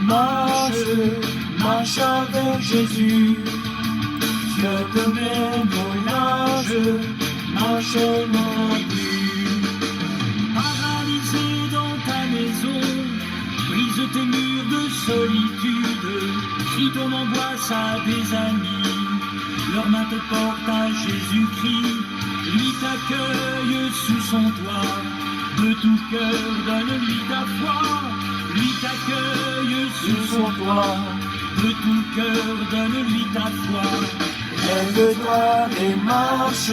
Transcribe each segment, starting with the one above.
marche avec Jésus. Je te mène au large, marche dans la pluie. Paralysé dans ta maison, brise tes murs de solitude, crie ton angoisse à des amis. Leurs mains te portent à Jésus-Christ, lui t'accueille sous son toit. De tout cœur, donne-lui ta foi, lui t'accueille sous son toit. De tout cœur, donne-lui ta foi. Lève-toi et marche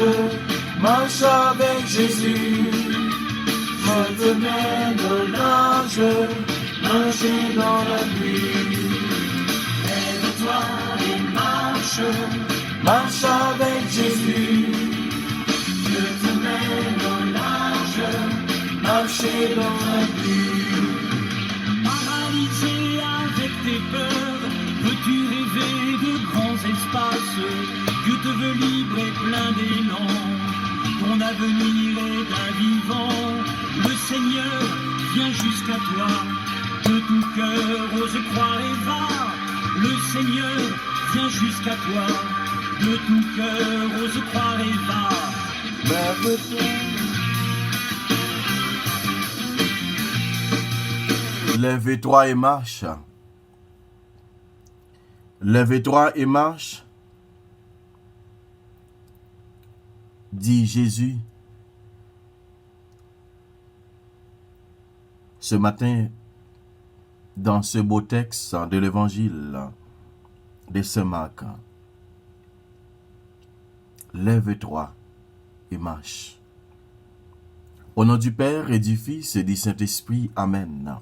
avec Jésus. Je te mène au large, marche dans la pluie. Lève-toi et marche avec Jésus. Je te mène au large, marche dans la pluie. Paralysé avec tes peurs, veux-tu rêver de grands espaces? Dieu te veut libre et plein d'élan. Ton avenir est un vivant. Le Seigneur vient jusqu'à toi. De tout cœur, ose croire et va. Le Seigneur vient jusqu'à toi. De tout cœur, ose croire et va. Lève-toi et marche. Lève-toi et marche, dit Jésus. Ce matin, dans ce beau texte de l'évangile de Saint Marc, lève-toi et marche. Au nom du Père et du Fils et du Saint-Esprit, Amen.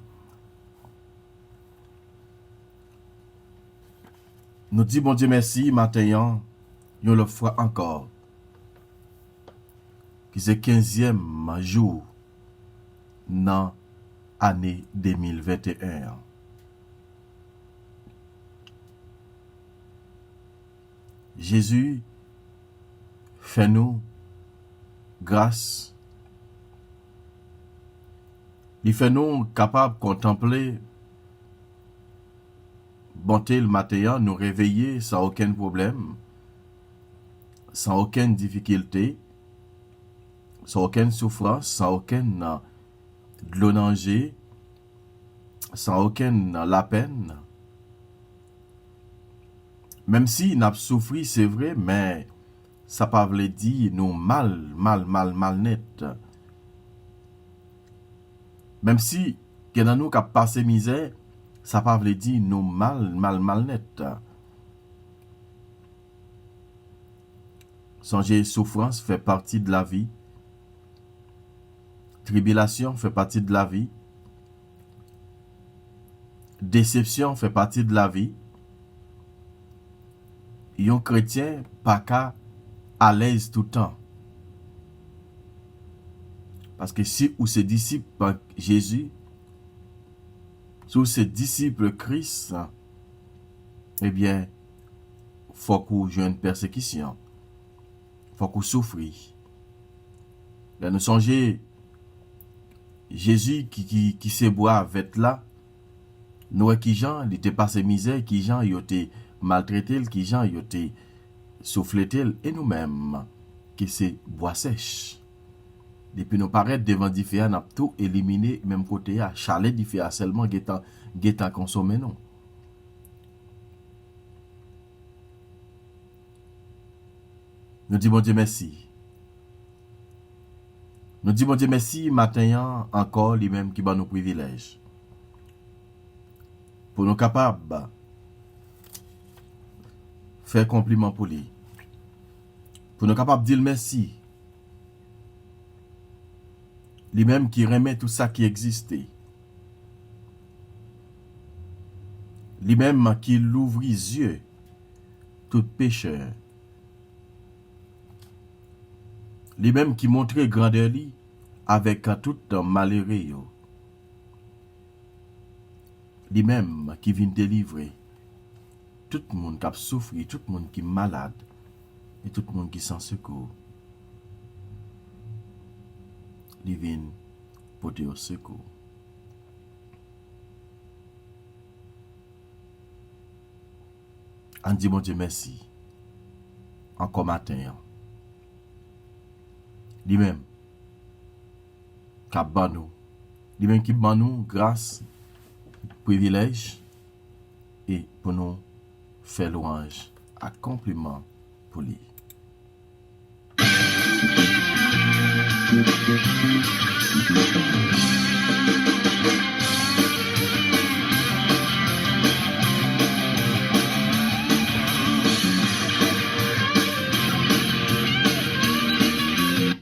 Nous disons bon Dieu merci, matin, nous le fois encore, qui c'est 15e jour dans l'année 2021. Jésus fait nous grâce. Il fait nous capables de contempler bonté le matin, nous réveiller sans aucun problème, sans aucune difficulté, sans aucune souffrance, sans aucun danger, sans aucune la peine. Même si nous avons souffert, c'est vrai, mais ça ne veut pas dire nous mal net. Même si nous avons passé misère, ça ne veut pas dire nous mal net. Songez, souffrance fait partie de la vie. Tribulation fait partie de la vie. Déception fait partie de la vie. Un chrétien pas qu'à à l'aise tout le temps. Parce que si ou ses disciples Jésus, si ou ses disciples Christ, eh bien, faut qu'on joue une persécution. Faut qu'on souffre. Là, nous songez Jésus qui se boit avec là, nous qui gens, il était passé misère, qui gens, il était maltraité, qui gens, il était soufflé, et nous-mêmes, qui se bois sèche. Depuis nous paraître devant différents, nous avons tout éliminé, même côté, à chalet différents seulement, guetta consommer, non. Nous disons bon Dieu merci. Nous disons bon Dieu merci, matin encore, lui-même qui bat nos privilèges. Pour nous capables de faire compliment pour lui. Pour nous capables de dire merci. Lui-même qui remet tout ça qui existait. Lui-même qui l'ouvre les yeux, tout pécheur. Lui-même qui montrait grandeur lui avec tout malheureux. Lui-même qui vient délivrer tout le monde qui a souffert, tout le monde qui est malade et tout le monde qui sans secours. Il vient porter au secours. On dit mon Dieu merci. Encore matin. Lui-même. Qui ban nous. Lui-même qui ban nous grâce, privilège et pour nous faire louange, accomplissement pour lui.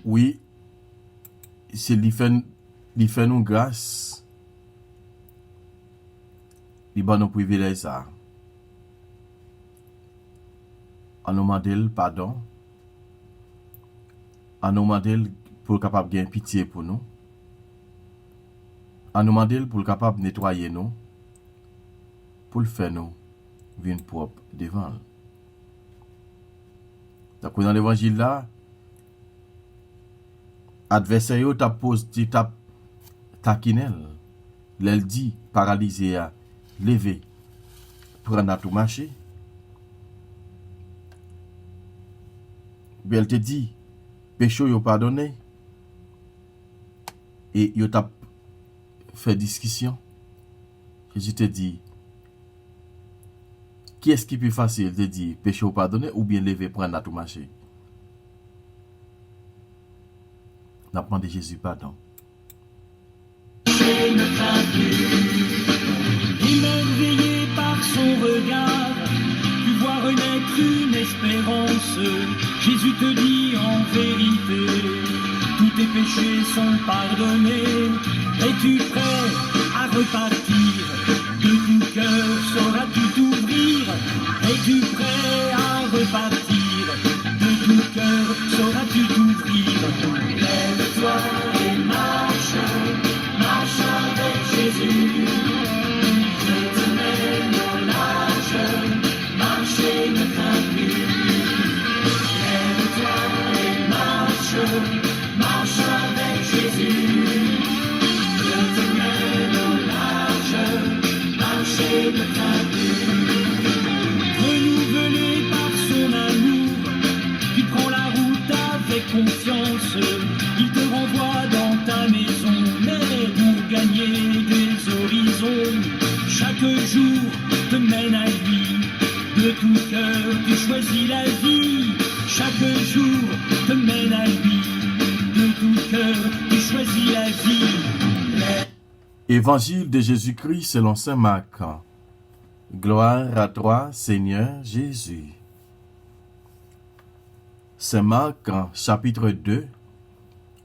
Oui, c'est lui fait nous grâce, lui ban nous privilège ça. On nous demande pardon. On nous demande pour capable gagner pitié pour nous. On nous demande pour capable nettoyer nous, pour le faire nous vivre propre devant. Donc dans l'évangile là, adversaire yo t'a posé t'a taquinel. L'elle dit paralysé à lever prendre à tout marcher. Elle te dit péché yo pardonné et yo t'a fait discussion. Jésus te dit qui est-ce qui est plus facile de dire péché ou pardonné ou bien lever prendre à tout marcher. N'a demandé Jésus pardon. Émerveillé par son regard, tu vois renaître une espérance. Jésus te dit en vérité, tous tes péchés sont pardonnés. Es-tu prêt à repartir? De tout cœur sauras-tu t'ouvrir? Es-tu prêt à repartir? De tout cœur sauras-tu t'ouvrir? Lève-toi et marche, marche avec Jésus. Je te mène au large, marcher ne crains plus. Lève-toi et marche, marche avec Jésus. Je te mène au large, marcher ne crains plus. Renouvelé par son amour, tu prends la route avec confiance. Il te renvoie dans ta maison, mais pour gagner des horizons, chaque jour te mène à lui. De tout cœur, tu choisis la vie. Chaque jour te mène à lui. De tout cœur, tu choisis la vie. Évangile de Jésus-Christ selon saint Marc. Gloire à toi, Seigneur Jésus. Saint Marc, chapitre 2,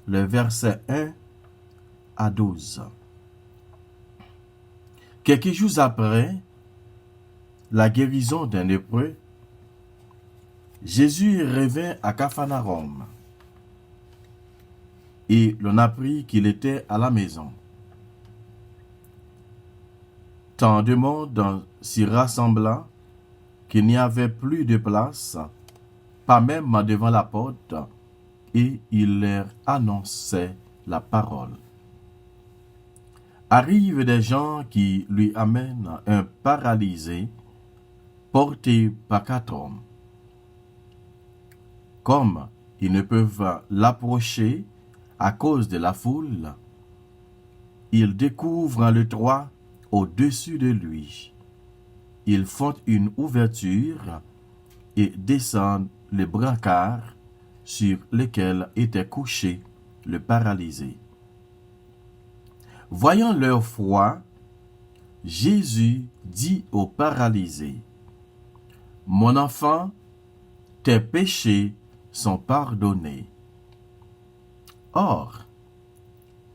le verset 1 à 12. Quelques jours après la guérison d'un lépreux, Jésus revint à Capharnaüm et l'on apprit qu'il était à la maison. Tant de monde s'y rassembla qu'il n'y avait plus de place, pas même devant la porte, et il leur annonçait la parole. Arrivent des gens qui lui amènent un paralysé porté par 4 hommes. Comme ils ne peuvent l'approcher à cause de la foule, ils découvrent le toit au-dessus de lui. Ils font une ouverture et descendent les brancards sur lesquels était couché le paralysé. Voyant leur foi, Jésus dit au paralysé, « Mon enfant, tes péchés sont pardonnés. » Or,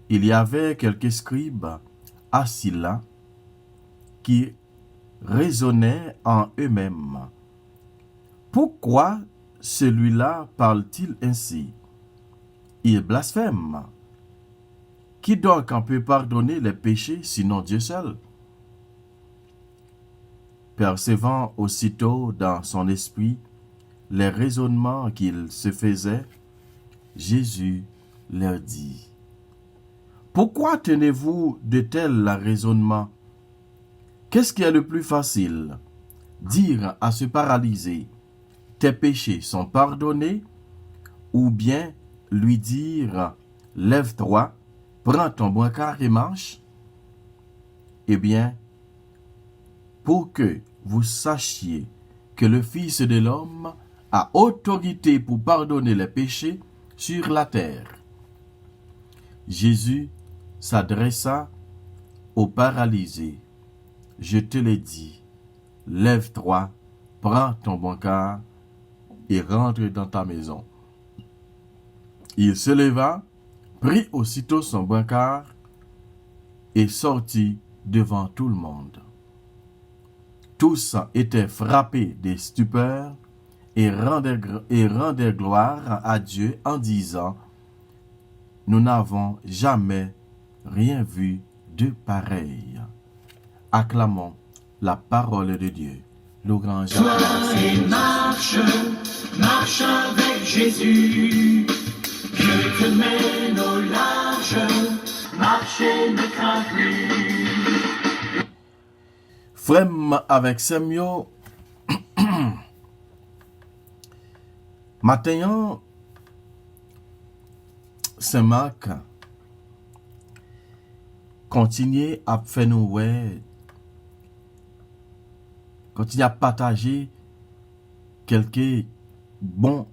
il y avait quelques scribes assis là qui raisonnaient en eux-mêmes. Pourquoi celui-là parle-t-il ainsi? Il blasphème. Qui donc en peut pardonner les péchés sinon Dieu seul? Percevant aussitôt dans son esprit les raisonnements qu'il se faisait, Jésus leur dit, « Pourquoi tenez-vous de tels raisonnements? Qu'est-ce qui est le plus facile? dire à ce paralysé, tes péchés sont pardonnés, ou bien lui dire, lève-toi, prends ton brancard et marche? Eh bien, pour que vous sachiez que le Fils de l'homme a autorité pour pardonner les péchés sur la terre. Jésus s'adressa au paralysé. Je te l'ai dit, lève-toi, prends ton brancard et rentre dans ta maison. Il se leva, prit aussitôt son brancard et sortit devant tout le monde. Tous étaient frappés de stupeur et rendaient gloire à Dieu en disant, nous n'avons jamais rien vu de pareil. Acclamons la parole de Dieu. Le grand Jean. Et marche avec Jésus. Je te mène au large, marcher ne crains plus. Frème avec Samuel. Maintenant, Saint-Marc continue à faire nous ouais, continue à partager quelques bons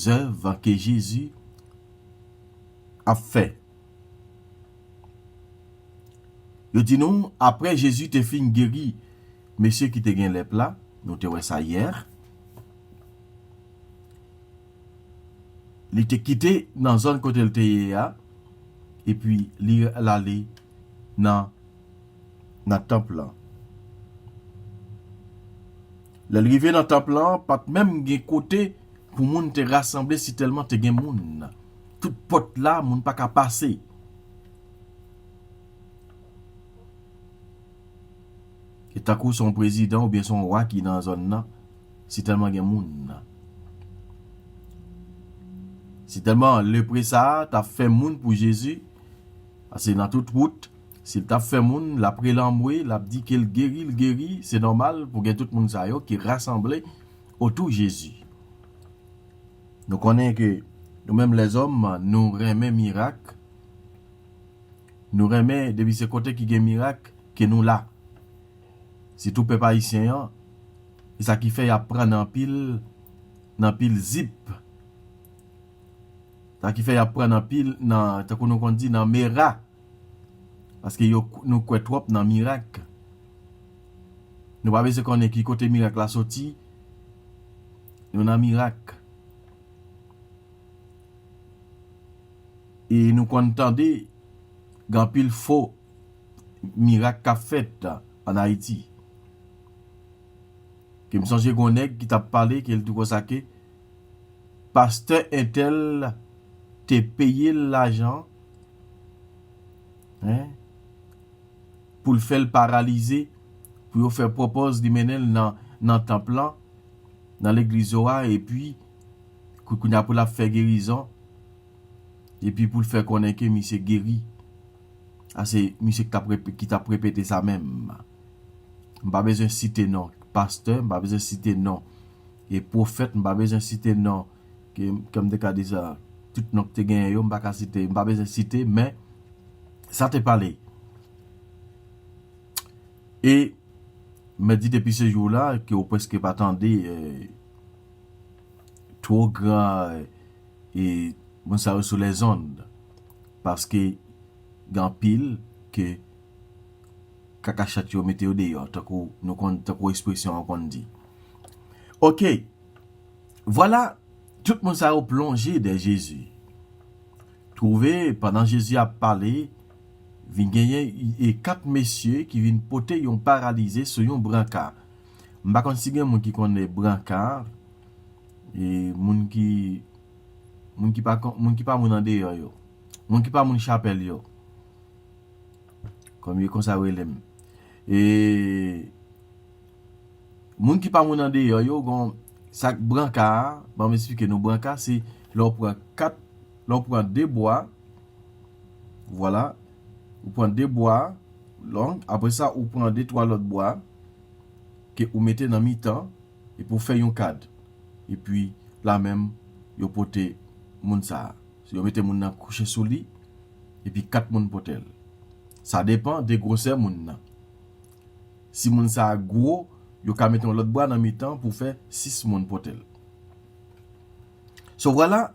œuvres que Jésus a fait. Il dit nous, après Jésus te fin guéri, monsieur qui te gagne les plats, nous te ouais ça hier. Il te quitté dans zone côté le TIA et puis il allé dans temple. L'arrivée dans le temple, pas même gen côté pour moun te rassembler si tellement te gen moun. Toute porte là, moun pas qu'à passer. Et ta coup son président ou bien son roi qui dans zone là, si tellement gen moun. Si tellement le pressa t'a fait moun pour Jésus, c'est dans toute route. S'il t'a fait moun, la prélamboué, l'a dit qu'il guérit, c'est normal pour que tout le monde sache qui rassemblé autour de Jésus. Nous connaissons que nous-mêmes les hommes, nous remet miracle. Nous remet depuis ce côté qui est miracle que nous là. Si tout peuple haïtien, c'est ça qui fait apprendre en pile zip. Ça qui fait apprendre en pile dans tant qu'on nous dit dans mera. Parce que nous croyons trop dans miracle. Nous pas besoin qu'on ait qui côté miracle la sorti. Nous dans miracle. Et nous entendons grand pile faux miracle qu'a fait en Haïti. Que me songe gonèg qui t'a parlé qu'il dit ça que pasteur intel te payé l'argent hein pour le faire paralyser, pour faire propose de mener dans temple dans l'église et puis pour la faire guérison et puis pour le faire connaître que monsieur guéri. Ah c'est monsieur qui t'a répété ça même. Pas besoin citer non pasteur, pas besoin citer non et prophète, pas besoin citer non que comme des cas déjà tout nom te gagne yo pas citer, pas besoin citer mais ça te parlé. Et me dit depuis ce jour-là que vous presque pas attendez trop grand et bon ça sur les ondes parce que grand pile que kaka chat yo mette au dehors tant qu'on nous tant expression qu'on dit. OK. Voilà tout le monde ça a plongé de Jésus. Trouvé pendant Jésus a parlé vin gagner et quatre messieurs qui viennent porter un paralysé sur un brancard. M'pa kon si gen moun qui connaît brancard et moun qui pas moun en dehors yo. Moun qui pas moun chapelle yo. Comme comme ça relem. Et moun qui pas moun en dehors yo gon sac brancard, bon m'expliquer nous brancard c'est l'on prend deux bois. Voilà. Vous prenez deux bois longs, après ça, vous prenez deux, trois autres bois. que vous mettez dans mi-temps et pour faire un cadre. Et puis, là même, vous portez moun ça. Si vous mettez moun nan coucher sous lit, et puis 4 moun potel. Ça dépend des grosseurs moun nan. Si moun ça gros, vous ka mettre l'autre bois dans mi-temps pour faire 6 moun potel. So voilà,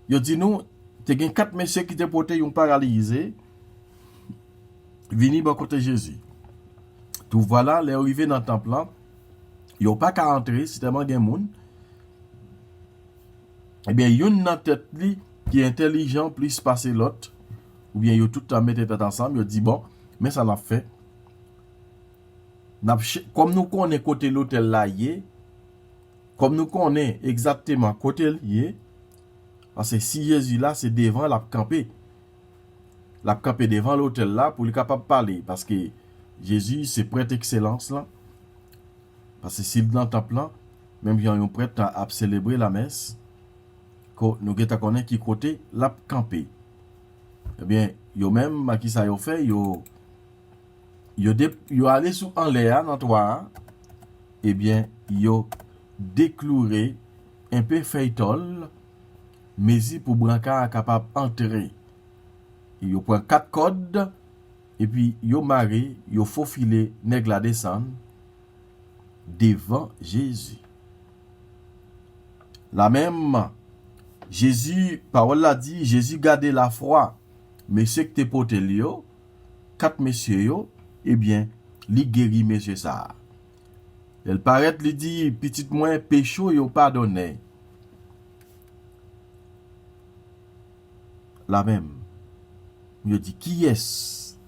yo dit nous, te gen 4 messieurs qui te porté yon paralysé, vini bon côté Jésus. Tout voilà, les arrivé dans le temple là, yo pas qu'à entrer, c'est tellement gen moun. Eh bien, yon nan tête li qui est intelligent plus passer l'autre, ou bien yo tout temps mettre tête ensemble, yo dit bon, mais ça l'a fait. Comme nous connaissons côté l'hôtel là, comme nous connaissons exactement côté lié, parce que si Jésus là, c'est devant la campé. La campé devant l'hôtel là pour lui capable de parler. Parce que Jésus, c'est prêtre excellence là. Parce que s'il dans le temple là, même si on prêtre à célébrer la messe, nous connaissons qui côté la campé. Eh bien, yo même, qui ça yo fait, yo allé sous en l'air dans toi, eh bien, yo déclouré un peu feuilletol, mais si pour brancard capable d'entrer. Yo prend 4 codes, et puis yo maré, yo faufilé, nèg la descendre devant Jésus. La même, Jésus, parole l'a dit, Jésus gardait la foi, mais ce que te poté yo, 4 messieurs yo, eh bien, li guéri monsieur ça. Elle paraît li dit petit moins pécho yo pardonné. La même. Yo dit qui est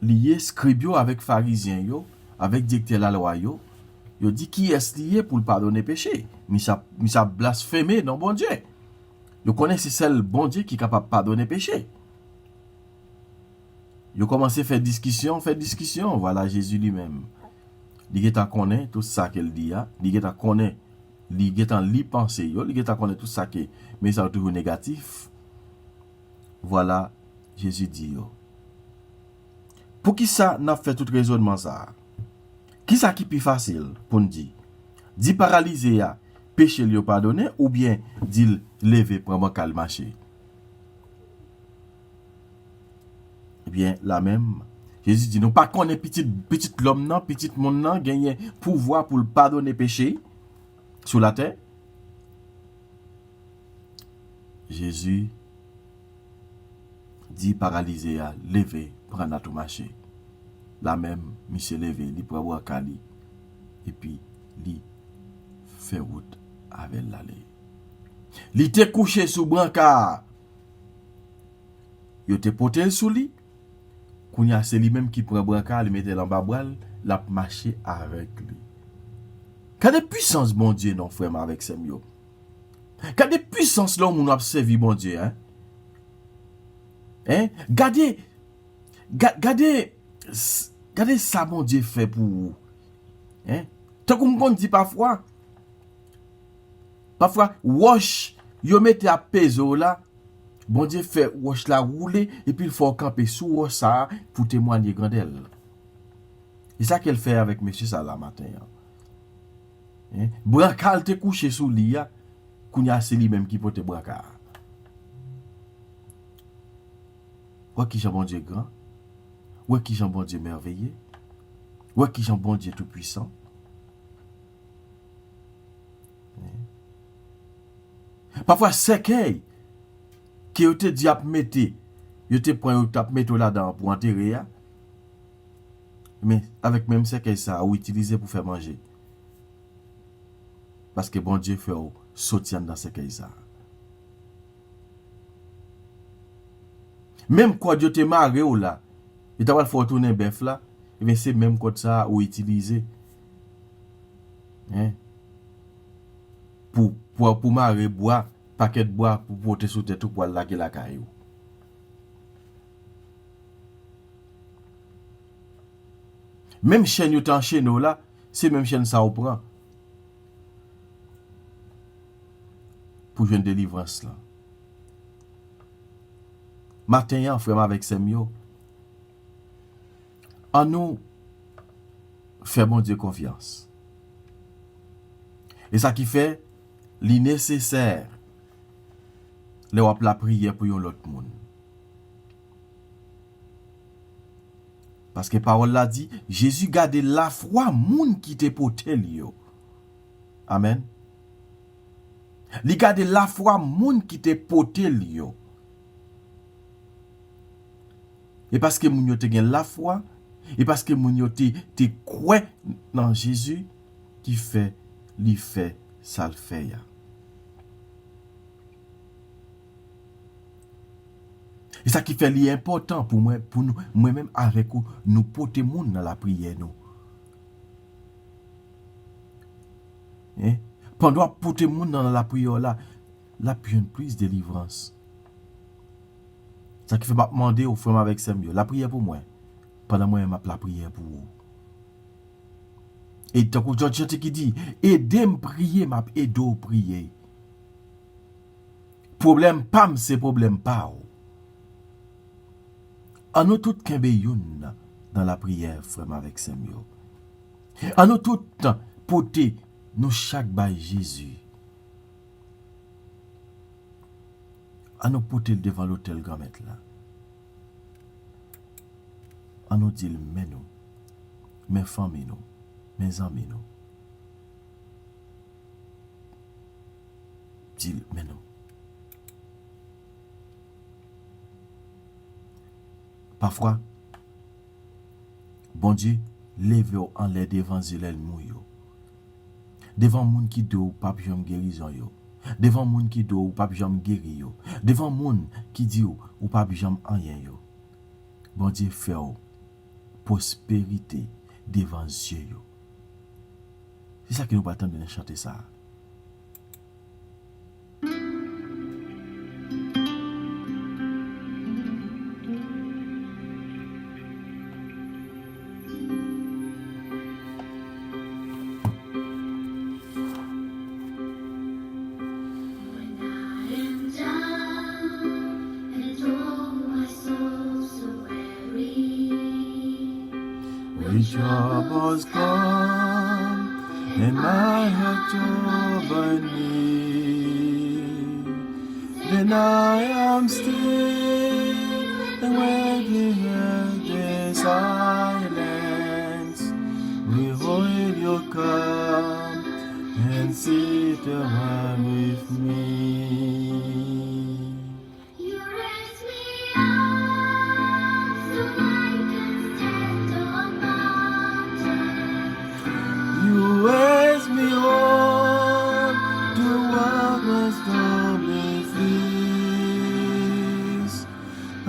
lié scribio avec pharisien yo, avec directeur la loi yo. Yo dit qui est lié pour le pardonner péché. Mi ça blasphémé non bon Dieu. Yo connaît c'est seul bon Dieu qui est capable de pardonner péché. Yo commencé à faire discussion, voilà Jésus lui-même. Li geta connaît tout ça qu'elle dit a, li geta connaît, li geta li penser yo, li geta connaît tout ça que mais ça toujours négatif. Voilà Jésus dit yo. Pour qui ça n'a fait tout raisonnement ça? Qui ça qui plus facile pour nous dire? Dit paralysé a péché lui pardonné ou bien dit lever prendre calme marcher? Eh bien, la même, Jésus dit, nous pas qu'on est petit l'homme, non, petit monde, non, gagner pouvoir pour le pardonner péché sur la terre. Jésus dit paralysé à lever, prendre à tout marcher. La même, monsieur levé, il prend boire cali, et puis, il fait route avec l'aller. Il était couché sous brancard. Il était porté sous lui. Kounya c'est lui-même qui prend brancard, il mettait en bas boile, l'a marché avec lui. Quelle puissance bon Dieu non frère avec ces mieux. Quelle puissance l'homme nous a servi bon Dieu hein? Hein? Gardez ça bon Dieu fait pour vous. Hein? Tant qu'on dit parfois wash yo mette à peso là. Bon Dieu fait wash la rouler et puis il faut camper sous ça pour témoigner grandelle. C'est ça qu'elle fait avec monsieur ça la matin. Hein? Brancard te couché sous lit, kounya c'est lui même qui porte brancard. Ouais qui Jean bon Dieu grand. Ouais qui Jean bon Dieu merveilleux. Ouais qui Jean bon Dieu tout puissant. Parfois c'est qui yo te dit ap mette, yo te prend yo tap mette là-dedans pour enterrer ya. Mais avec même c'est ça ou utiliser pour faire manger. Parce que bon Dieu fait sortir dans ce ça. Même quand yo te maré ou là, il t'a faut tourner bœuf là, et bien c'est même code ça ou utiliser. Hein? Pour marrer bois paquet de bois pour porter sous tête pour laquer la caillou. Même chaîne yo tan chaîne là, c'est même chaîne ça ou prend. Pour jouer une délivrance là. Matin frère avec ses mio. En nous Fais bon Dieu confiance. Et ça qui fait li nécessaire le wap la prière pour yon l'autre monde. Parce que parole l'a dit, Jésus garde la foi moun qui te potel yo. Amen. Li garde la foi moun qui te potel yo. Et parce que moun yo te gen la foi, et parce que moun yo te croit dans Jésus, qui fait, li fait, ça le fait ya. Et ça qui fait li important pour moi, pour nous, moi-même avec vous, nous porter moun dans la prière nous. Hein? Pendant porter moun dans la prière là, la plus de délivrance. Ça qui fait m'a demander au frère avec Samuel, la prière pour moi. Pendant moi m'a la prière pour vous. Et tant que George qui dit, aidez-moi prier, m'a aidé prier. Problème pam, c'est problème pas. En nous tout kembe youn dans la prière, frère avec Samuel. En nous tout porter nous chaque bail Jésus. En nous porter devant l'autel grand maître là. En nous dire mais nous, mes familles nous, mes amis nous. Dis mais nous. Parfois, bon Dieu, lève en l'air devant Zélel mouyo. Devant moun qui do pas jam guérison yo. Devant moun qui do pas jam guéri yo. Devant moun qui dit ou pas jam rien yo. Bon Dieu fait prospérité devant Dieu yo. C'est ça que nous attendons de chanter ça. Troubles come and my heart troubled me. Then I am still and when you hear the silence, behold you come and sit around with me.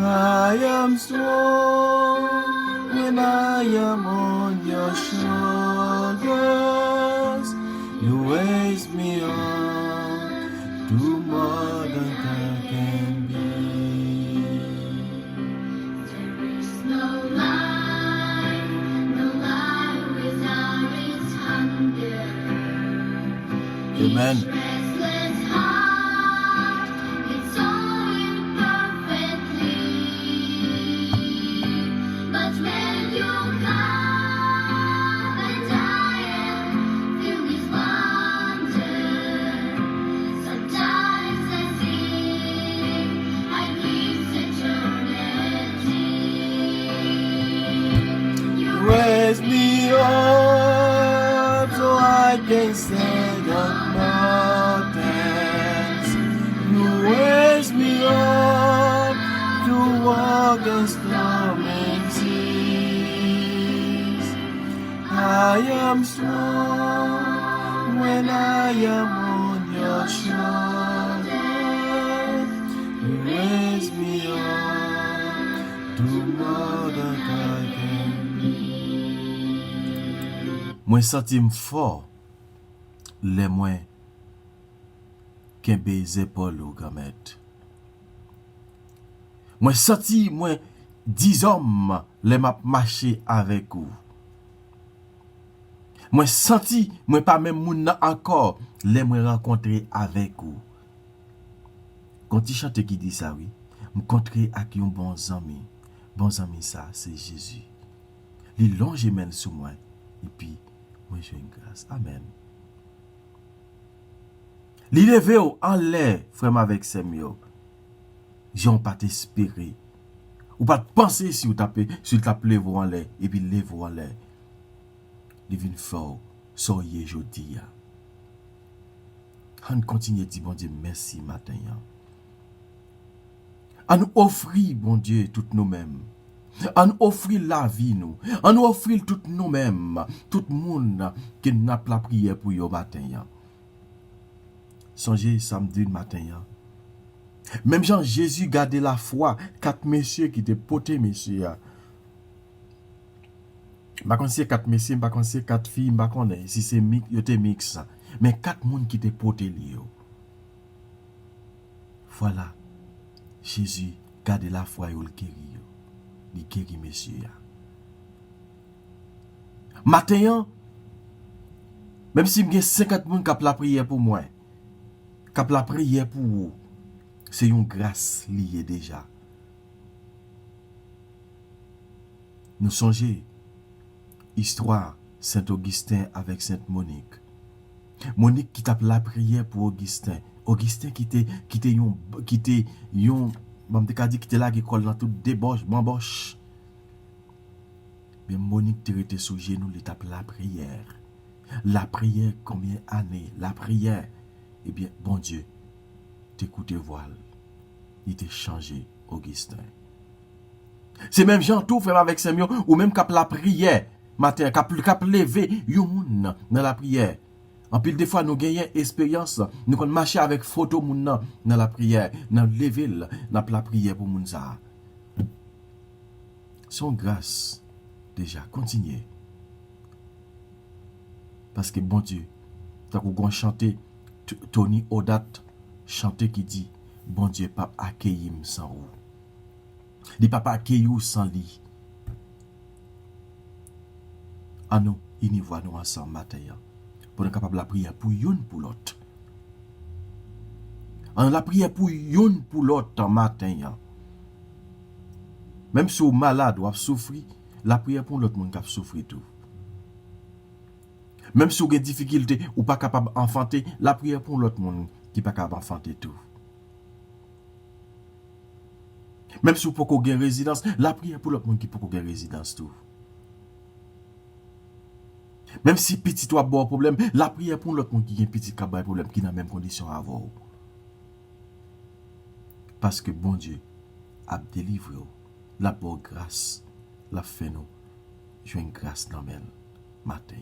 I am strong when I am on your shoulders. You raise me up to more than I can be. There is no life without its hunger. Amen. Raise me up so I can stand on mountains. You raise me up to walk in storm and seas. I am strong when I am on your shoulders. You raise me up to more than I can. Moi senti fort les moins qu'un baiser épaules au gamet. Moi senti moi 10 hommes les m'a marché avec vous. Moi senti moi pas même moun encore les moi rencontrer avec vous. Quand il chante qui dit ça oui, me rencontrer avec un bon ami ça c'est Jésus. Il longe men sous moi. et puis, moi j'ai une grâce. Amen. Li leve ou en l'air, frère avec Samuel. J'en pas t'espérer. Ou pas penser si vous tapez, si vous tapez levé en l'air, et puis levé en l'air. Li vin fort, soyez jodi. On continue de dire, bon Dieu, merci matin. On nous offre, bon Dieu, tout nous-mêmes. On nous offre la vie, nous. On nous offre tout nous-mêmes. Tout le monde qui n'a pas la prière pour yo matin. Songez samedi matin. Même Jean Jésus gardait la foi. 4 messieurs qui étaient potés, messieurs. Pas qu'on c'est 4 messieurs, pas qu'on c'est 4 filles, pas qu'on est. Si c'est mix, yo te mix. Mais 4 monde qui étaient potés li yo. Voilà. Jésus gardait la foi et il guérit. Il guérit messieurs. Matin, même si j'ai 50 personnes qui ont la prière pour moi, qui ont la prière pour vous, c'est une grâce liée déjà. Nous songeons histoire Saint-Augustin avec Sainte Monique. Monique qui tape la prière pour Augustin. Augustin qui était là qui colle dans toute débauche, bamboche. Mais Monique te rete sous genou, il tape la prière. La prière, combien d'années? La prière. Eh bien, bon Dieu, t'écoute voile. Il t'a changé, Augustin. C'est même Jean tout fait avec Samuel, ou même cap la prière. Matin, cap lever, yon dans la prière. En pile des fois, nous gagnons expérience, nous qu'on marcher avec photo moun dans la prière, dans lever, dans la prière pour moun ça. Son grâce, déjà, continuez. Parce que bon Dieu, t'as qu'on chanter, Tony Odat, chanter qui dit, bon Dieu, pas accueillir sans vous. Il pas accueillir sans lui. Ah non, il y voit nous ensemble matin. Pour être capable de la prière pour yon pour l'autre. En la prière pour yon pour l'autre matin. Même si vous malade ou souffrir, la prière pour l'autre monde qui a souffert tout. Même si vous avez des difficultés ou pas capable d'enfanter, la prière pour l'autre monde qui n'est pas capable d'enfanter tout. Même si vous pouvez avoir une résidence, la prière pour l'autre monde qui peut avoir une résidence tout. Même si petit toi bon problème, la prière pour l'autre monde qui a un petit problème qui n'a même condition à avoir. Parce que bon Dieu a délivré la bonne grâce, la fait nous jouer une grâce dans le matin.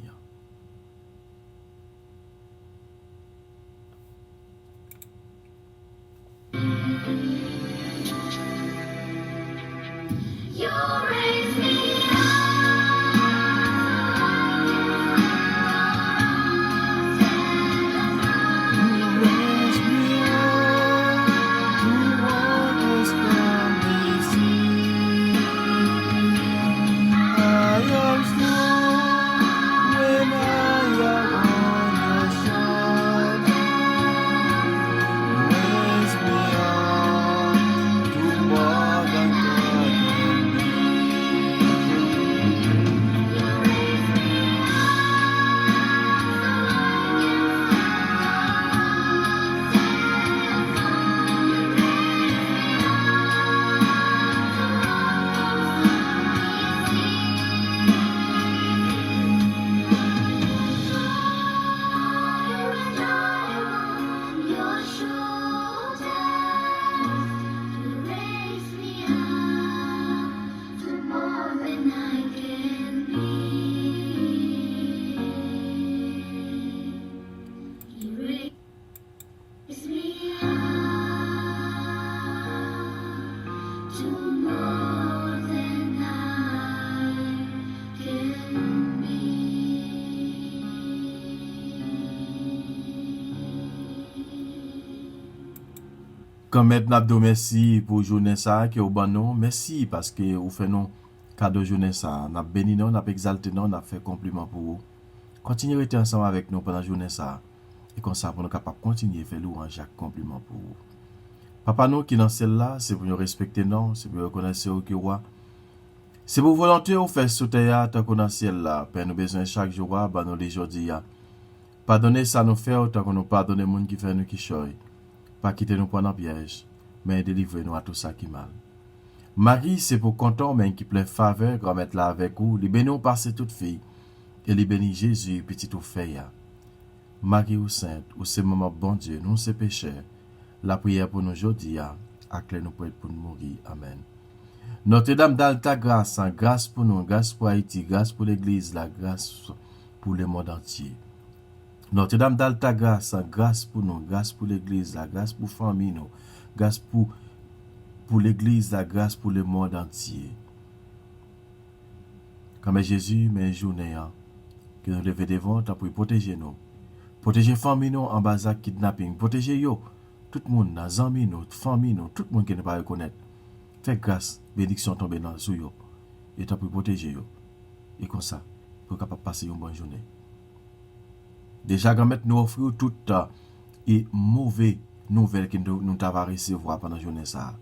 You raise me Quand maintenant nous merci pour journée ça que au banon, merci parce que vous fait non cadeau journée ça, n'a béni non, n'a exalté non, n'a fait compliment pour vous. Continuez à être ensemble avec nous pendant journée ça et comme ça pour nous capable continuer faire louange chaque compliment pour vous. Papa nous qui dans celle-là, c'est pour nous respecter non, c'est pour reconnaître au que roi. C'est pour volonté ou fait sauter tant qu'on a ciel là. Père, nous besoin chaque jour, bah nous les jours pardonnez ça nous fait autant qu'on nous pardonne les gens qui fait nous qui choy. Pas quitter nous pendant piège, mais délivrez-nous à tout ça qui mal. Marie, c'est pour content, mais qui plein faveur, grand-mère là avec vous, li bénis passer toute fille, et li bénis Jésus, petit ou fait. Marie ou sainte, ou c'est maman bon Dieu, nous c'est pécheurs. La prière pour nous aujourd'hui, à clé nous pour nous mourir. Amen. Notre-Dame d'Alta grâce, grâce pour nous, grâce pour Haïti, grâce pour l'Église, la grâce pour le monde entier. Notre-Dame d'Alta grâce, grâce pour nous, grâce pour l'Église, la grâce pour famille nous, grâce pour l'Église, la grâce pour le monde entier. Comme Jésus, mais journée, que nous devons devant pour protéger nous. Protéger famille nous en bas de kidnapping. Protéger yo, tout le monde, nos amis nous, famille nous, tout le monde qui ne pas reconnaître. Faites grâce, bénédiction tombe dans sous yo. Et t'as pour protéger yo. Et comme ça, pour capable passer une bonne journée. Déjà, quand nous offrir toute et mauvaise nouvelle que nous avons recevoir pendant la journée ça.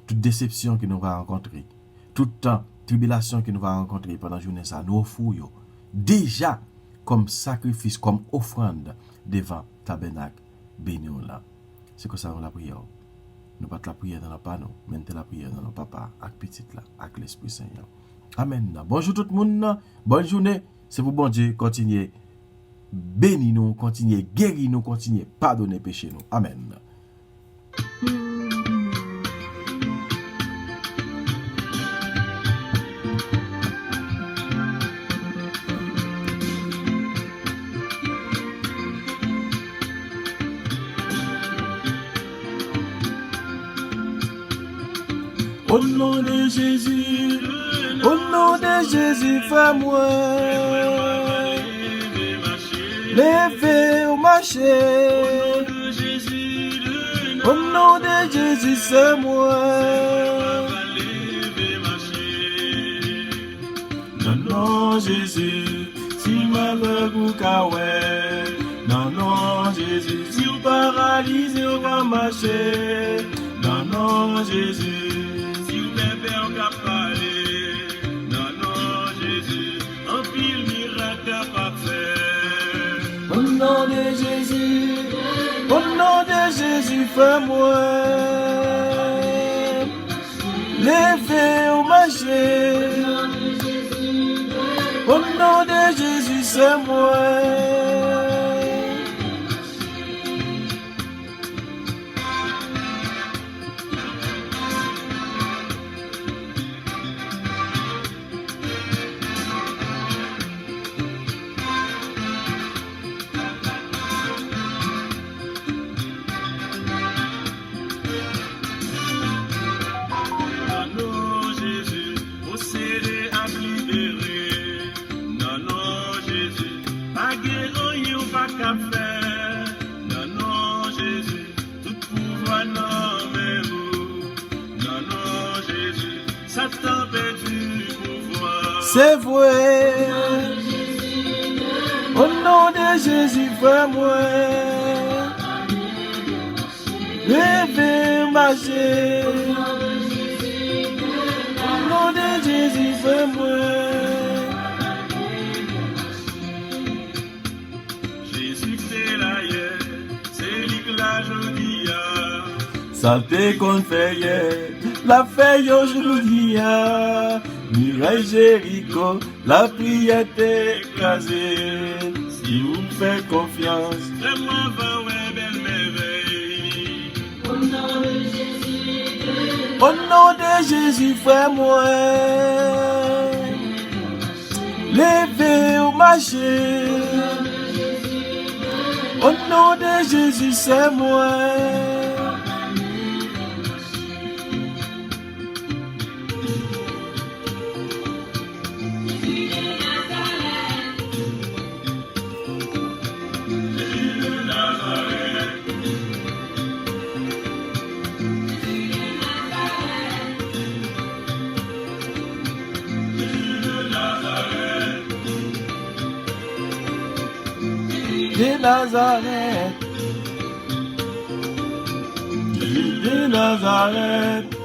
Toute déception que nous va rencontrer. Toute tribulation que nous va rencontrer pendant la journée ça. Nous offrons yo. Déjà, comme sacrifice, comme offrande devant tabernacle béni là. C'est que ça nous la prière. Nous pas la prière dans la panneau, mais la prière dans le papa, avec petite là, avec l'Esprit Saint. Amen. Bonjour tout le monde, bonne journée. C'est pour bon Dieu, continuez bénis nous, continuez guérir nous, continuez pardonner péché nous. Amen. Au nom de Jésus, au nom de Jésus, fais-moi lever au marché. Au nom de Jésus, c'est moi. Non, non, Jésus, si malheur ou kawé. Non, non, Jésus, si vous paralysez, on va marcher. Non, non, Jésus. On va parler, non, non, Jésus, en pile miracle à pas faire. Au nom de Jésus, au nom de Jésus, fais-moi lever au marché. Au nom de Jésus, c'est moi. C'est vrai. Au nom de Jésus, fais-moi lever marcher. Au nom de Jésus, fais-moi. Jésus, c'est la hier, c'est lui que la jolie. Santé qu'on fait hier, la feuille aujourd'hui. Miraille Jéricho, la prière est écrasée. Si vous me faites confiance, fais-moi voir belle merveille. Au nom de Jésus, au nom de Jésus, fais-moi lever au marché. Au nom de Jésus, c'est moi. De Nazareth, Jésus de Nazareth.